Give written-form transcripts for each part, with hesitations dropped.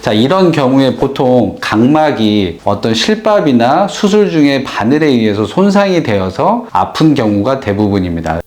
자, 이런 경우에 보통 각막이 어떤 실밥이나 수술 중에 바늘에 의해서 손상이 되어서 아픈 경우가 대부분입니다.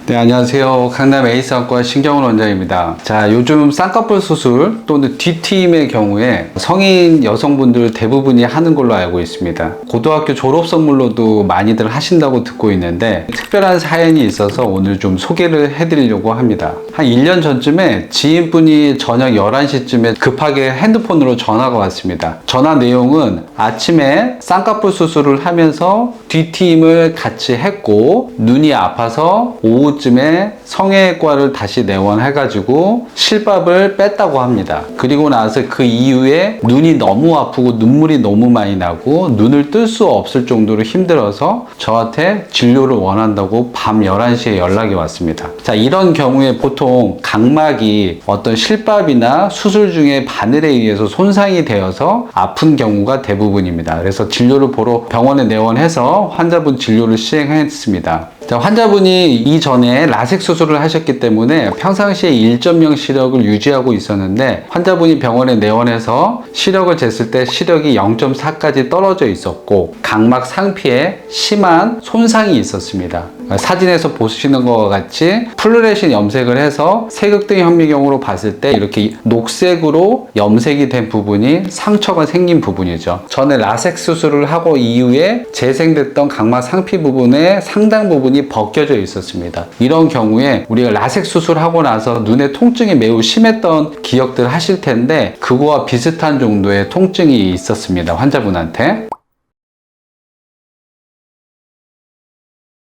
네, 안녕하세요. 강남 에이스안과 신경훈 원장입니다. 자, 요즘 쌍꺼풀 수술 또는 뒤트임의 경우에 성인 여성분들 대부분이 하는 걸로 알고 있습니다. 고등학교 졸업 선물로도 많이들 하신다고 듣고 있는데 특별한 사연이 있어서 오늘 좀 소개를 해드리려고 합니다. 한 1년 전쯤에 지인분이 저녁 11시쯤에 급하게 핸드폰으로 전화가 왔습니다. 전화 내용은 아침에 쌍꺼풀 수술을 하면서 뒤트임을 같이 했고 눈이 아파서 오후쯤에 성형외과를 다시 내원해가지고 실밥을 뺐다고 합니다. 그리고 나서 그 이후에 눈이 너무 아프고 눈물이 너무 많이 나고 눈을 뜰 수 없을 정도로 힘들어서 저한테 진료를 원한다고 밤 11시에 연락이 왔습니다. 자, 이런 경우에 보통 각막이 어떤 실밥이나 수술 중에 바늘에 의해서 손상이 되어서 아픈 경우가 대부분입니다. 그래서 진료를 보러 병원에 내원해서 환자분 진료를 시행했습니다. 자, 환자분이 이전에 라섹 수술을 하셨기 때문에 평상시에 1.0 시력을 유지하고 있었는데 환자분이 병원에 내원해서 시력을 쟀을 때 시력이 0.4까지 떨어져 있었고 각막 상피에 심한 손상이 있었습니다. 사진에서 보시는 것과 같이 플루레신 염색을 해서 세극등 현미경으로 봤을 때 이렇게 녹색으로 염색이 된 부분이 상처가 생긴 부분이죠. 전에 라섹 수술을 하고 이후에 재생됐던 각막 상피 부분의 상당 부분이 벗겨져 있었습니다. 이런 경우에 우리가 라섹 수술하고 나서 눈의 통증이 매우 심했던 기억들 하실 텐데 그거와 비슷한 정도의 통증이 있었습니다. 환자분한테.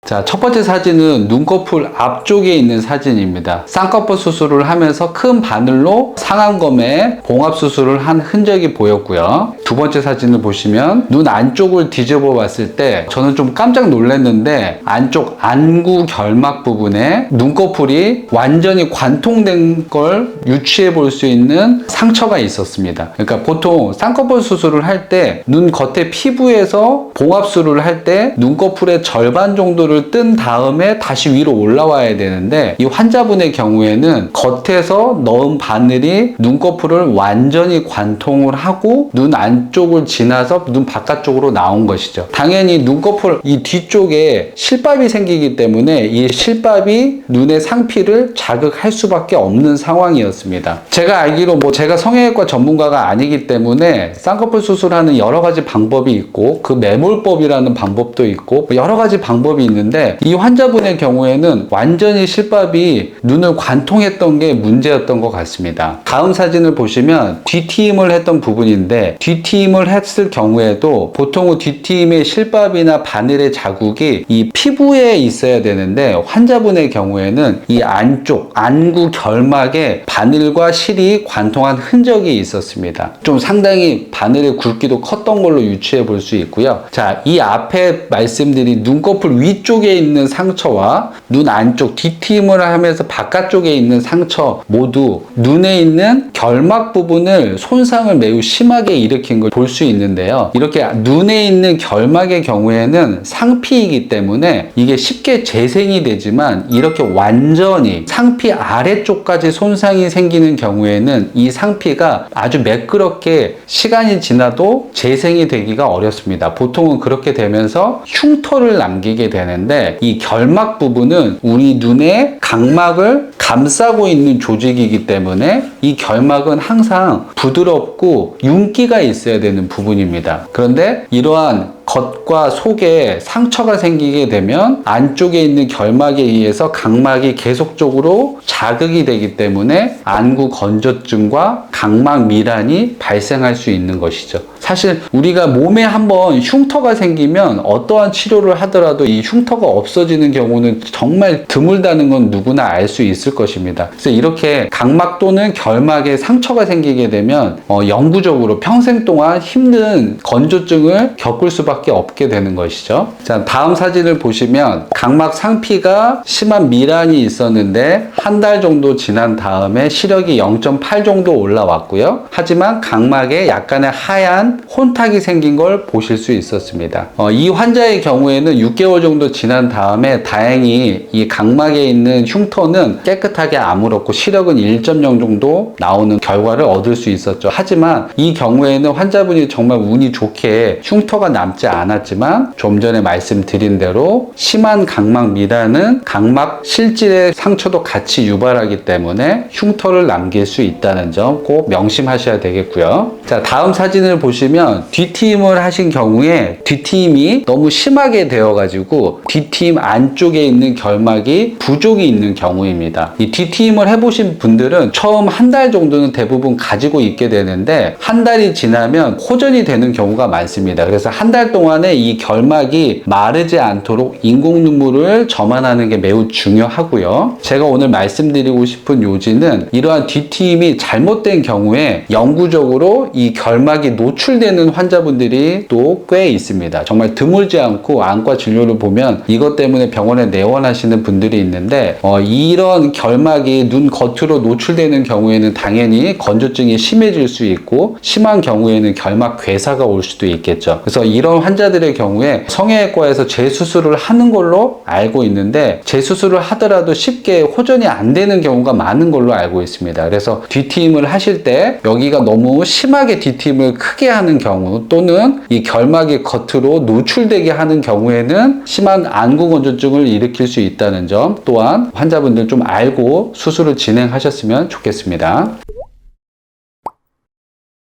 자, 첫 번째 사진은 눈꺼풀 앞쪽에 있는 사진입니다. 쌍꺼풀 수술을 하면서 큰 바늘로 상안검에 봉합 수술을 한 흔적이 보였고요. 두 번째 사진을 보시면 눈 안쪽을 뒤집어 봤을 때 저는 좀 깜짝 놀랐는데 안쪽 안구 결막 부분에 눈꺼풀이 완전히 관통된 걸 유추해 볼 수 있는 상처가 있었습니다. 그러니까 보통 쌍꺼풀 수술을 할 때 눈 겉에 피부에서 봉합술을 할 때 눈꺼풀의 절반 정도를 뜬 다음에 다시 위로 올라와야 되는데 이 환자분의 경우에는 겉에서 넣은 바늘이 눈꺼풀을 완전히 관통을 하고 눈 안쪽을 지나서 눈 바깥쪽으로 나온 것이죠. 당연히 눈꺼풀 이 뒤쪽에 실밥이 생기기 때문에 이 실밥이 눈의 상피를 자극할 수밖에 없는 상황이었습니다. 제가 알기로 제가 성형외과 전문가가 아니기 때문에 쌍꺼풀 수술하는 여러 가지 방법이 있고 그 매몰법이라는 방법도 있고 여러 가지 방법이 있는데 이 환자분의 경우에는 완전히 실밥이 눈을 관통했던 게 문제였던 것 같습니다. 다음 사진을 보시면 뒤트임을 했던 부분인데 뒤트임을 했을 경우에도 보통은 뒤트임의 실밥이나 바늘의 자국이 이 피부에 있어야 되는데 환자분의 경우에는 이 안쪽 안구 결막에 바늘과 실이 관통한 흔적이 있었습니다. 좀 상당히 바늘의 굵기도 컸던 걸로 유추해 볼 수 있고요. 자, 이 앞에 말씀드린 눈꺼풀 위쪽에 있는 상처와 눈 안쪽 뒤트임을 하면서 바깥쪽에 있는 상처 모두 눈에 있는 결막 부분을 손상을 매우 심하게 일으킨 걸 볼 수 있는데요. 이렇게 눈에 있는 결막의 경우에는 상피이기 때문에 이게 쉽게 재생이 되지만 이렇게 완전히 상피 아래쪽까지 손상이 생기는 경우에는 이 상피가 아주 매끄럽게 시간이 지나도 재생이 되기가 어렵습니다. 보통은 그렇게 되면서 흉터를 남기게 되는데 이 결막 부분은 우리 눈의 각막을 감싸고 있는 조직이기 때문에 이 결막은 항상 부드럽고 윤기가 있어야 되는 부분입니다. 그런데 이러한 겉과 속에 상처가 생기게 되면 안쪽에 있는 결막에 의해서 각막이 계속적으로 자극이 되기 때문에 안구 건조증과 각막 미란이 발생할 수 있는 것이죠. 사실 우리가 몸에 한번 흉터가 생기면 어떠한 치료를 하더라도 이 흉터가 없어지는 경우는 정말 드물다는 건 누구나 알 수 있을 것입니다. 그래서 이렇게 각막 또는 결막에 상처가 생기게 되면 영구적으로 평생 동안 힘든 건조증을 겪을 수밖에 없게 되는 것이죠. 자, 다음 사진을 보시면 각막 상피가 심한 미란이 있었는데 한 달 정도 지난 다음에 시력이 0.8 정도 올라왔고요. 하지만 각막에 약간의 하얀 혼탁이 생긴 걸 보실 수 있었습니다. 이 환자의 경우에는 6개월 정도 지난 다음에 다행히 이 각막에 있는 흉터는 깨끗하게 아물었고 시력은 1.0 정도 나오는 결과를 얻을 수 있었죠. 하지만 이 경우에는 환자분이 정말 운이 좋게 흉터가 남지 않았지만 좀 전에 말씀드린 대로 심한 각막 미라는 각막 실질의 상처도 같이 유발하기 때문에 흉터를 남길 수 있다는 점 꼭 명심하셔야 되겠고요. 자, 다음 사진을 보시면 뒤트임을 하신 경우에 뒤트임이 너무 심하게 되어가지고 뒤트임 안쪽에 있는 결막이 부족이 있는 경우입니다. 이 뒤트임을 해보신 분들은 처음 한 달 정도는 대부분 가지고 있게 되는데 한 달이 지나면 호전이 되는 경우가 많습니다. 그래서 한 달 동안에 이 결막이 마르지 않도록 인공 눈물을 점안하는 게 매우 중요하고요. 제가 오늘 말씀드리고 싶은 요지는 이러한 뒤트임이 잘못된 경우에 영구적으로 이 결막이 노출되는 환자분들이 또 꽤 있습니다. 정말 드물지 않고 안과 진료를 보면 이것 때문에 병원에 내원하시는 분들이 있는데 이런 결막이 눈 겉으로 노출되는 경우에는 당연히 건조증이 심해질 수 있고 심한 경우에는 결막 괴사가 올 수도 있겠죠. 그래서 이런 환자들의 경우에 성형외과에서 재수술을 하는 걸로 알고 있는데 재수술을 하더라도 쉽게 호전이 안 되는 경우가 많은 걸로 알고 있습니다. 그래서 뒤트임을 하실 때 여기가 너무 심하게 뒤트임을 크게 하는 경우 또는 이 결막이 겉으로 노출되게 하는 경우에는 심한 안구 건조증을 일으킬 수 있다는 점 또한 환자분들 좀 알고 수술을 진행하셨으면 좋겠습니다.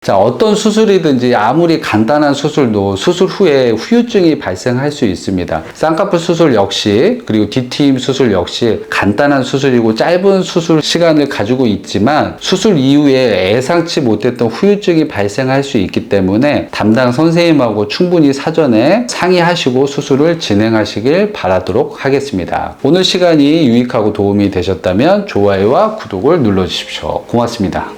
자, 어떤 수술이든지 아무리 간단한 수술도 수술 후에 후유증이 발생할 수 있습니다. 쌍꺼풀 수술 역시 그리고 뒤트임 수술 역시 간단한 수술이고 짧은 수술 시간을 가지고 있지만 수술 이후에 예상치 못했던 후유증이 발생할 수 있기 때문에 담당 선생님하고 충분히 사전에 상의하시고 수술을 진행하시길 바라도록 하겠습니다. 오늘 시간이 유익하고 도움이 되셨다면 좋아요와 구독을 눌러주십시오. 고맙습니다.